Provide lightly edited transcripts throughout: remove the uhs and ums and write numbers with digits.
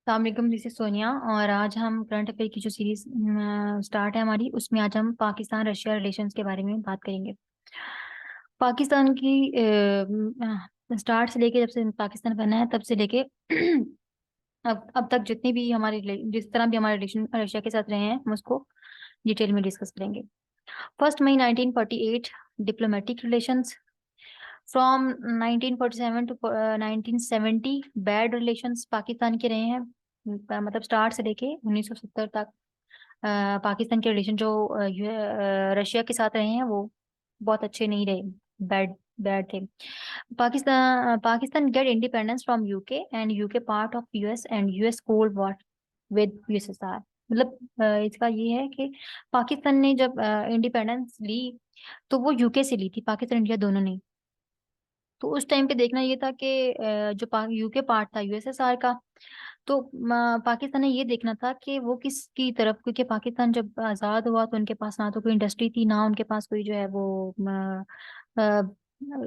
अस्सलाम this is Sonia. और आज हम करंट अफेयर की जो सीरीज स्टार्ट है हमारी, उसमें आज हम पाकिस्तान रशिया रिलेशंस के बारे में बात करेंगे। पाकिस्तान की स्टार्ट से लेके, जब से पाकिस्तान बना है तब से लेके अब तक जितनी भी जिस तरह भी हमारे रिलेशन रशिया के साथ रहे हैं, हम उसको डिटेल में डिस्कस करेंगे। 1 मई 1948, diplomatic relations. From 1947 to 1970 bad relations Pakistan के रहे हैं। मतलब स्टार्ट से लेके 1970 तक पाकिस्तान के रिलेशन जो रशिया के साथ रहे हैं वो बहुत अच्छे नहीं रहे। बैड बैड थे। Pakistan get independence from UK and UK part of US and US cold war with USSR. मतलब इसका ये है कि पाकिस्तान ने जब इंडिपेंडेंस ली तो वो यूके से ली थी, पाकिस्तान इंडिया दोनों ने। तो उस टाइम पे देखना ये था कि जो यूके पार्ट था यूएसएसआर का, तो पाकिस्तान ने ये देखना था कि वो किसकी तरफ, क्योंकि पाकिस्तान जब आज़ाद हुआ तो उनके पास ना तो कोई इंडस्ट्री थी, ना उनके पास कोई जो है वो अ,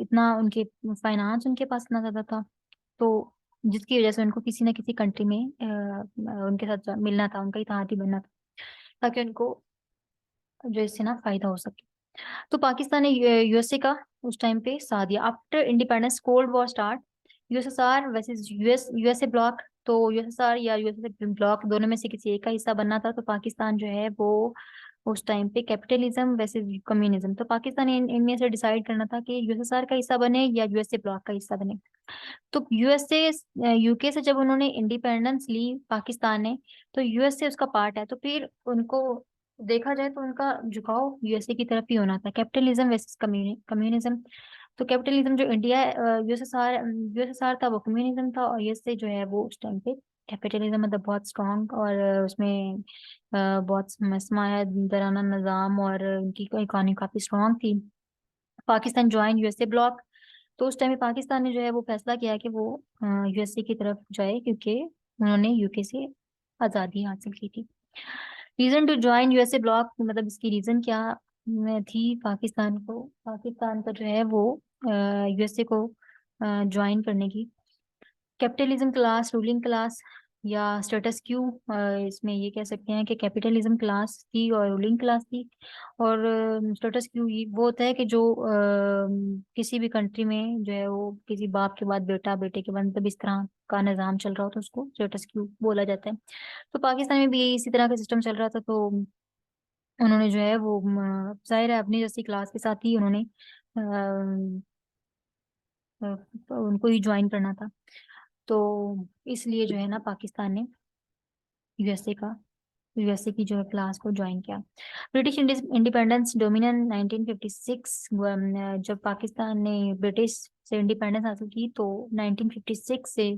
इतना उनके फाइनेंस उनके पास इतना ज़्यादा था। तो जिसकी वजह से उनको किसी न किसी कंट्री में उनके साथ मिलना था, उनका इत्तेहादी बनना था, ताकि उनको जो इससे ना फायदा हो सके। तो पाकिस्तान ने यूएसए का उस टाइम पे साथ दिया। After independence cold war start, USSR versus USA block. तो यूएसएसआर या यूएसए ब्लॉक दोनों में से किसी एक का हिस्सा बनना था। तो पाकिस्तान जो है वो उस टाइम पे कैपिटलिज्म वर्सेस कम्युनिज्म, तो पाकिस्तान इनमें से डिसाइड करना था कि यूएसएसआर का हिस्सा बने या यूएसए ब्लॉक का हिस्सा बने। तो यूएसए यूके से जब उन्होंने इंडिपेंडेंस ली पाकिस्तान ने, तो यूएसए उसका पार्ट है, तो फिर उनको देखा जाए तो उनका झुकाव यूएसए की तरफ ही होना था। Capitalism versus communism. तो कैपिटलिज्म जो इंडिया यूएसएसआर था वो कम्युनिज्म था, और यूएसए जो है वो उस टाइम पे कैपिटलिज्म, मतलब बहुत स्ट्रांग, और उसमें बहुत मसमाया दराना निज़ाम, और उनकी इकोनॉमी काफी स्ट्रांग थी। Pakistan join USA block. तो उस टाइम पे पाकिस्तान ने जो है वो फैसला किया कि वो यूएसए की तरफ जाए, क्योंकि उन्होंने यूके से आज़ादी हासिल की थी। Reason to join USA bloc, मतलब इसकी रीजन क्या थी पाकिस्तान का जो है वो यूएसए को ज्वाइन करने की। कैपिटलिज्म क्लास, रूलिंग क्लास या स्टेटस क्यू। इसमें ये कह सकते हैं कि कैपिटलिज्म क्लास थी और रूलिंग क्लास थी। और स्टेटस क्यू वो होता है कि जो किसी भी कंट्री में जो है वो किसी बाप के बाद बेटा, बेटे के बाद, मतलब इस तरह का निज़ाम चल रहा हो तो उसको स्टेटस क्यू बोला जाता है। तो पाकिस्तान में भी इसी तरह का सिस्टम चल रहा था। तो उन्होंने जो है वो जाहिर है अपनी जैसी क्लास के साथ ही उन्होंने अ, उनको ही ज्वाइन करना था। तो इसलिए जो है ना पाकिस्तान ने यूएसए का यूएसए की जो है क्लास को ज्वाइन किया। British independence dominion 1956। जब पाकिस्तान ने ब्रिटिश से इंडिपेंडेंस हासिल की तो 1956 से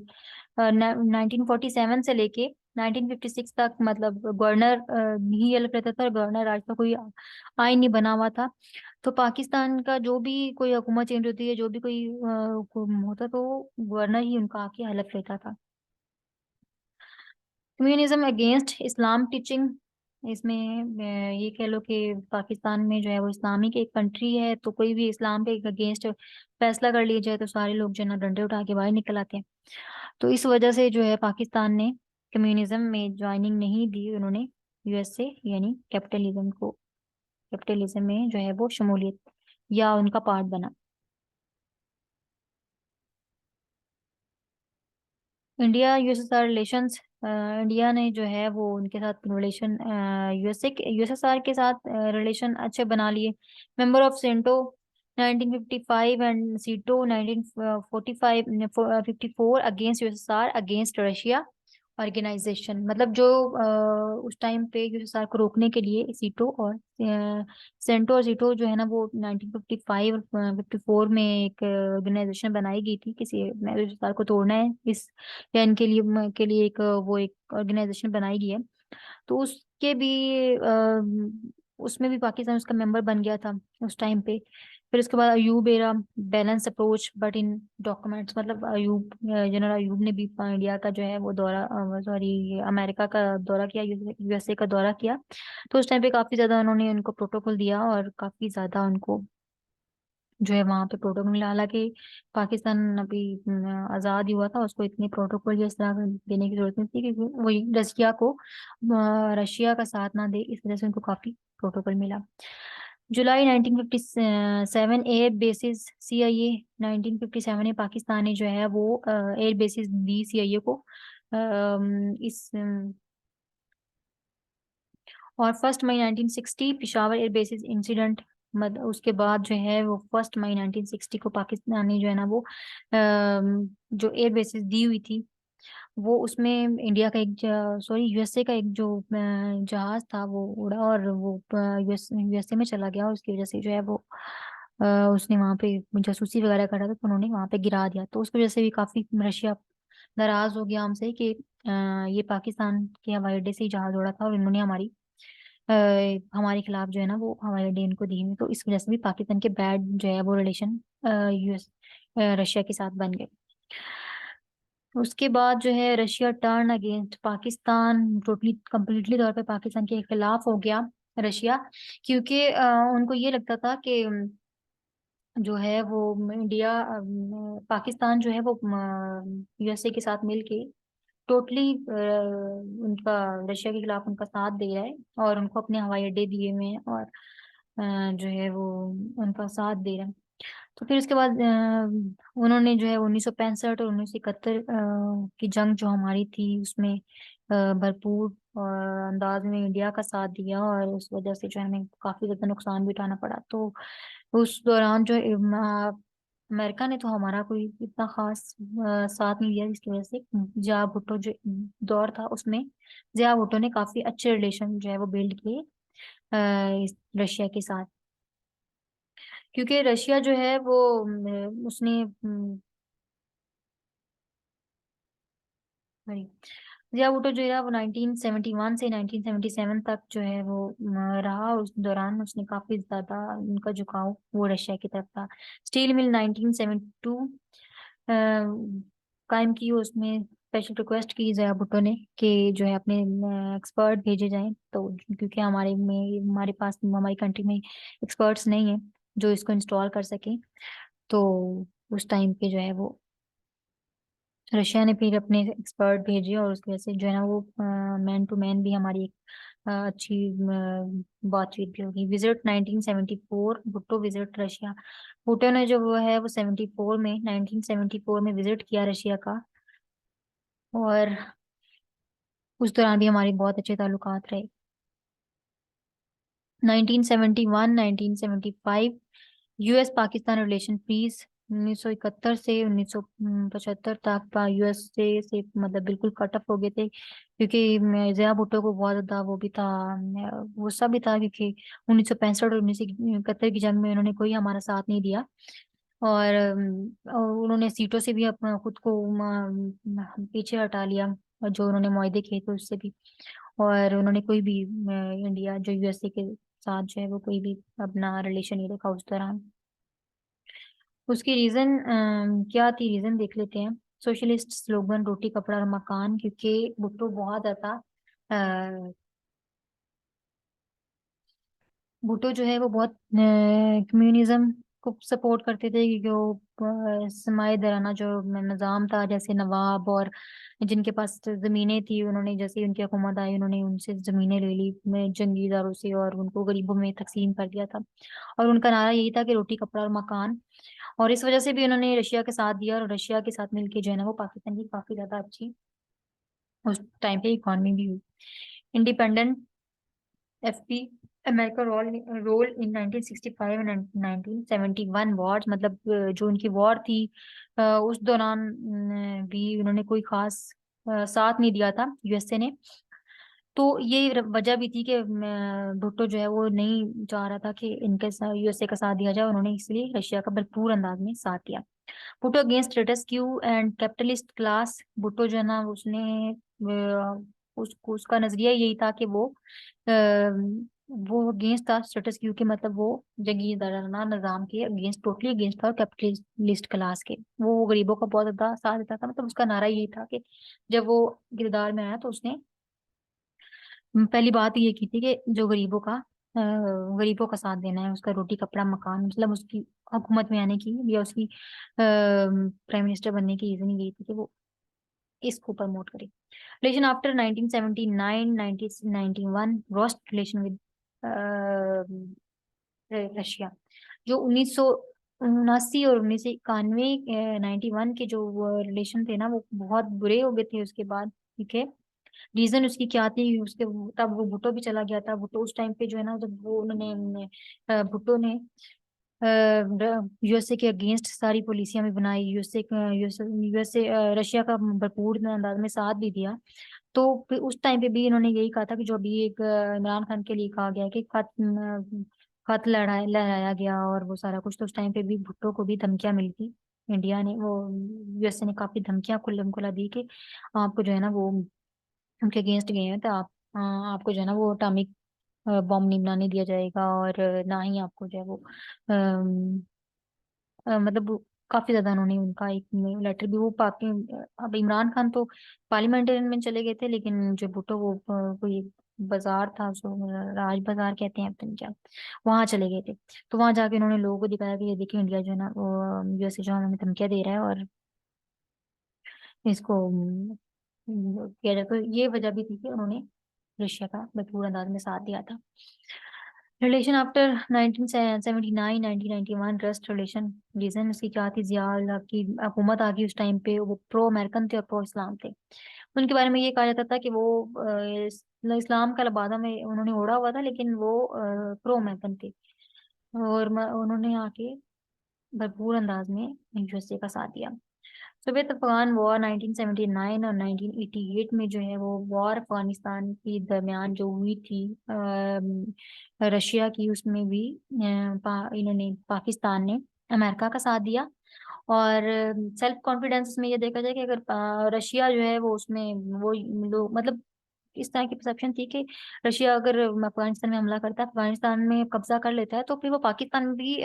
1947 से लेके 1956 तक, मतलब गवर्नर ही अलग रहता था और गवर्नर राज का कोई आइन नहीं बना हुआ था। तो पाकिस्तान का जो भी कोई हुकूमत चेंज होती है, जो भी कोई हुकुम होता, तो गवर्नर ही उनका आके हलफ लेता था। कम्युनिज्म अगेंस्ट इस्लाम टीचिंग। इसमें ये कह लो कि पाकिस्तान में जो है वो इस्लामिक एक कंट्री है, तो कोई भी इस्लाम के अगेंस्ट फैसला कर लिया जाए तो सारे लोग जो है ना डंडे उठा के बाहर निकल आते हैं। तो इस वजह से जो है पाकिस्तान ने कम्युनिज्म में ज्वाइनिंग नहीं दी, उन्होंने यूएसए यानी कैपिटलिज्म में जो है वो शमूलियत या उनका पार्ट बना। India USSR relations. इंडिया ने जो है वो उनके साथ रिलेशन, यूएसएसआर के साथ रिलेशन अच्छे बना लिए। Member of CentOS 1955 and SEATO 1945 54 against USSR against Russia organisation. मतलब जो उस टाइम पे यूएसएसआर को रोकने के लिए सीटो और सेंटो और सीटो जो है ना वो 1955 और 54 में एक ऑर्गेनाइजेशन बनाई गई थी, किसी यूएसएसआर को तोड़ना है इस या इनके लिए एक वो एक ऑर्गेनाइजेशन बनाई गई है। तो उसके भी उसमें भी पाकिस्तान उसका मेंबर बन गया था उस टाइम पे। फिर उसके बाद Ayub era, balance approach but in documents. मतलब जनरल अयूब ने भी इंडिया का जो है वो दौरा, सॉरी अमेरिका का दौरा किया, यूएसए का दौरा किया। तो उस टाइम पे काफी ज्यादा उन्होंने उनको प्रोटोकॉल दिया और काफी ज्यादा उनको जो है वहां पे प्रोटोकॉल, हालांकि पाकिस्तान अभी आजाद ही हुआ था, उसको इतनी प्रोटोकॉल या इस तरह का देने की जरूरत नहीं थी, क्योंकि वही रशिया को रशिया का साथ ना दे, इस वजह से उनको काफी प्रोटोकॉल मिला। जुलाई 1957 एयर बेसिस सीआईए, 1957 में पाकिस्तान ने जो है वो एयर बेसिस दी सीआईए को। इस और 1 मई 1960 पिशावर एयर बेसिस इंसिडेंट, उसके बाद जो है वो 1 मई 1960 को पाकिस्तान ने जो है ना वो जो एयर बेसिस दी हुई थी, वो उसमें इंडिया का एक, सॉरी यूएसए का एक जो जहाज था वो उड़ा, और वो यूएसए में चला गया, और उसकी वजह से जो है वो अ, उसने वहां पे जासूसी वगैरह करा था, तो उन्होंने वहां पे गिरा दिया, तो उसकी वजह से भी काफी रशिया नाराज हो गया हमसे कि ये पाकिस्तान के हवाई अड्डे से ही जहाज उड़ा था, और इन्होंने अ, हमारे खिलाफ जो है ना वो हवाई अड्डे इनको दिए हैं, तो इस वजह से भी पाकिस्तान के बैड जो है वो रिलेशन यूएस रशिया के साथ बन गए। उसके बाद जो है Russia turn against Pakistan, totally completely तौर पे पाकिस्तान के खिलाफ हो गया रशिया, क्योंकि उनको ये लगता था कि जो है वो इंडिया पाकिस्तान जो है वो यूएसए के साथ मिलके टोटली उनका रशिया के खिलाफ उनका साथ दे रहा है, और उनको अपने हवाई अड्डे दिए हुए हैं, और जो है वो उनका साथ दे रहा है। तो फिर उसके बाद उन्होंने जो है 1965 और 1971 की जंग जो हमारी थी उसमें भरपूर अंदाज में इंडिया का साथ दिया, और उस वजह से जो है हमें काफी ज्यादा नुकसान भी उठाना पड़ा। तो उस दौरान जो अमेरिका ने तो हमारा कोई इतना खास साथ नहीं दिया, जिसकी वजह से जिया भुट्टो जो दौर था उसमें जिया भुट्टो ने काफी अच्छे रिलेशन जो है वो बिल्ड किए रशिया के साथ, क्योंकि रशिया जो है वो उसने सॉरी जिया भुट्टो जो है वो 1971 से 1977 तक जो है वो रहा, उस दौरान उसने काफी ज्यादा उनका झुकाव वो रशिया की तरफ था। स्टील मिल 1972 कायम की, उसमें स्पेशल रिक्वेस्ट की जिया भुट्टो ने कि जो है अपने एक्सपर्ट भेजे जाएं, तो क्योंकि हमारे पास हमारी कंट्री में एक्सपर्ट्स नहीं है जो इसको इंस्टॉल कर सके, तो उस टाइम पे जो है वो रशिया ने फिर अपने एक्सपर्ट भेजे, और उसकी वजह से जो है ना वो मैन टू मैन भी हमारी एक अच्छी बातचीत भी होगी। Visit 1974, Bhutto visit Russia, Bhutto ने जो वो है वो 74 में 1974 में विजिट किया रशिया का, और उस दौरान भी हमारे बहुत अच्छे ताल्लुकात रहे। 1971 1975 यूएस पाकिस्तान रिलेशन पीस, 1971 से 1975 तक यूएस से मतलब बिल्कुल कट ऑफ हो गए थे, क्योंकि जया भुट्टो को बहुत ज्यादा वो भी था, वो सब भी था, क्योंकि 1965 और 1971 की जंग में उन्होंने कोई हमारा साथ नहीं दिया, और उन्होंने सीटों से भी अपना खुद को पीछे हटा लिया, और जो उन्होंने मुआहदे किए थे उससे भी, और उन्होंने कोई भी इंडिया जो यूएसए के साथ जो है वो कोई भी अपना रिलेशन नहीं रखा उस दौरान। उसकी रीजन क्या थी, रीजन देख लेते हैं। सोशलिस्ट स्लोगन रोटी कपड़ा और मकान, क्योंकि भुट्टो बहुत ज्यादा भुट्टो जो है वो बहुत कम्युनिज्म को सपोर्ट करते थे, क्योंकि वो समाई दराना जो निज़ाम था, जैसे नवाब और जिनके पास जमीनें थी, उन्होंने जैसे ही उनकी हुकूमत आई उन्होंने उनसे जमीनें ले ली जंगीदारों से, और उनको गरीबों में तकसीम कर दिया था, और उनका नारा यही था कि रोटी कपड़ा और मकान, और इस वजह से भी उन्होंने रशिया के साथ दिया, और रशिया के साथ मिलके जो है ना वो पाकिस्तान की काफी ज्यादा अच्छी उस टाइम पे इकॉनमी भी हुई। Independent FP America role role in 1965 and 1971 war, मतलब जो उनकी वॉर थी उस दौरान भी उन्होंने कोई खास साथ नहीं दिया था यूएसए ने, तो ये वजह भी थी कि भुट्टो जो है वो नहीं चाह रहा था कि इनके साथ यूएसए का साथ दिया जाए, उन्होंने इसलिए रशिया का भरपूर अंदाज में साथ दिया। Bhutto against status Q and capitalist class, Bhutto जो है ना उसने उसका नजरिया यही था कि वो अगेंस्ट था स्टेटस क्यू के, मतलब वो जगीरदाराना निजाम के अगेंस्ट, टोटली अगेंस्ट था, और कैपिटलिस्ट क्लास के वो गरीबों का बहुत ज्यादा साथ देता था, मतलब उसका नारा यही था कि जब वो किरदार में आया तो उसने पहली बात ये की थी कि जो गरीबों का साथ देना है, उसका रोटी कपड़ा मकान, मतलब उसकी हुकूमत में आने की या उसकी प्राइम मिनिस्टर बनने की रीजन यही थी कि वो इसको प्रमोट करे। Relation after 1979 1991 roast relation with Russia. जो 1979 और 1991 91 के जो रिलेशन थे ना, वो बहुत बुरे हो गए थे उसके बाद। ठीक है, रीजन उसकी क्या थी उसके, तब वो भुट्टो भी चला गया था। भुट्टो उस टाइम पे जो है ना, जब वो उन्होंने भुट्टो ने यूएसए के अगेंस्ट सारी पॉलिसियां भी बनाई, यूएसए रशिया का भरपूर अंदाज में साथ भी दिया। तो फिर उस टाइम पे भी इन्होंने यही कहा था कि जो अभी एक इमरान खान के लिए कहा गया है कि खत लहराया गया और वो सारा कुछ, तो उस टाइम पे भी भुट्टो को भी धमकियां मिली थी। इंडिया ने वो यूएसए ने काफी धमकियां खुल्लम खुला दी कि आपको जो है ना वो उनके अगेंस्ट गए हैं तो आपको जो है ना वो एटॉमिक बॉम्ब नहीं बनाने दिया जाएगा, और ना ही आपको जो है वो मतलब काफी ज्यादा उन्होंने उनका एक लेटर भी वो पाके। अब इमरान खान तो पार्लियामेंटेरियन में चले गए थे, लेकिन जो भुट्टो वो कोई एक बाजार था उसको राज बाजार कहते हैं पता नहीं क्या, वहां चले गए थे। तो वहां जाके उन्होंने लोगों को दिखाया कि ये देखिए इंडिया जो है ना वो यूएसए जो हमें धमकियां दे रहा है और इसको किया जाए। तो ये वजह भी थी कि उन्होंने रशिया का भरपूर अंदाज में साथ दिया था। Relation after 1979 1991 trust relation. Reason उसकी क्या थी, जिया की हुकूमत आ गई उस टाइम पे, वो प्रो अमेरिकन थे और प्रो इस्लाम थे। उनके बारे में ये कहा जाता था कि वो इस्लाम का लबादा में उन्होंने ओढ़ा हुआ था, लेकिन वो प्रो अमेरिकन थे। और उन्होंने आके भरपूर अंदाज में यूएसए का साथ दिया। सोवियत अफगान वॉर 1979 और 1988 में जो है वो वॉर अफगानिस्तान के दरमियान जो हुई थी रशिया की, उसमें भी इन्होंने पाकिस्तान ने अमेरिका का साथ दिया। और सेल्फ कॉन्फिडेंस में ये देखा जाए कि अगर रशिया जो है वो उसमें वो लोग मतलब इस तरह की परसेप्शन थी कि रशिया अगर अफगानिस्तान में हमला करता है, अफगानिस्तान में कब्जा कर लेता है, तो फिर वो पाकिस्तान में भी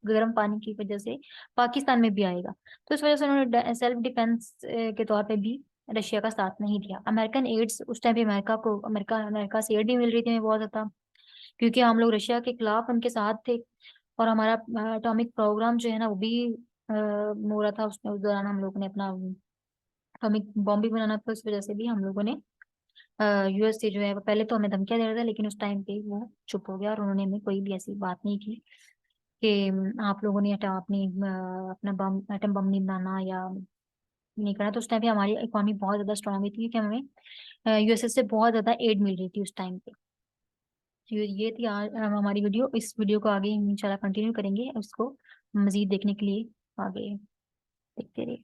गर्म पानी की वजह से पाकिस्तान में भी आएगा। तो इस वजह से उन्होंने सेल्फ डिफेंस के तौर पे भी रशिया का साथ नहीं दिया। अमेरिकन एड्स उस टाइम पे अमेरिका से एड भी मिल रही थी हमें बहुत ज्यादा, क्योंकि हम लोग रशिया के खिलाफ उनके साथ थे। और हमारा एटॉमिक प्रोग्राम जो है ना वो भी हो रहा था उसमें, उस दौरान हम लोगों ने अपना एटॉमिक बॉम्ब भी बनाना था, उस वजह से भी हम लोगों ने यूएस से जो है वो पहले तो हमें धमकियां दे रहा था, लेकिन उस टाइम पे वो चुप हो गया और उन्होंने हमें कोई भी ऐसी बात नहीं की कि आप लोगों ने अपना बम एटम बम नहीं बनाना या नहीं करना। तो उस टाइम पे हमारी इकोनॉमी बहुत ज्यादा स्ट्रांग हुई थी, क्योंकि हमें यूएसएस से बहुत ज्यादा एड मिल रही थी उस टाइम पे। तो ये थी आज हमारी वीडियो। इस वीडियो को आगे इंशाल्लाह कंटिन्यू करेंगे, उसको मजीद देखने के लिए आगे देखते रहिए।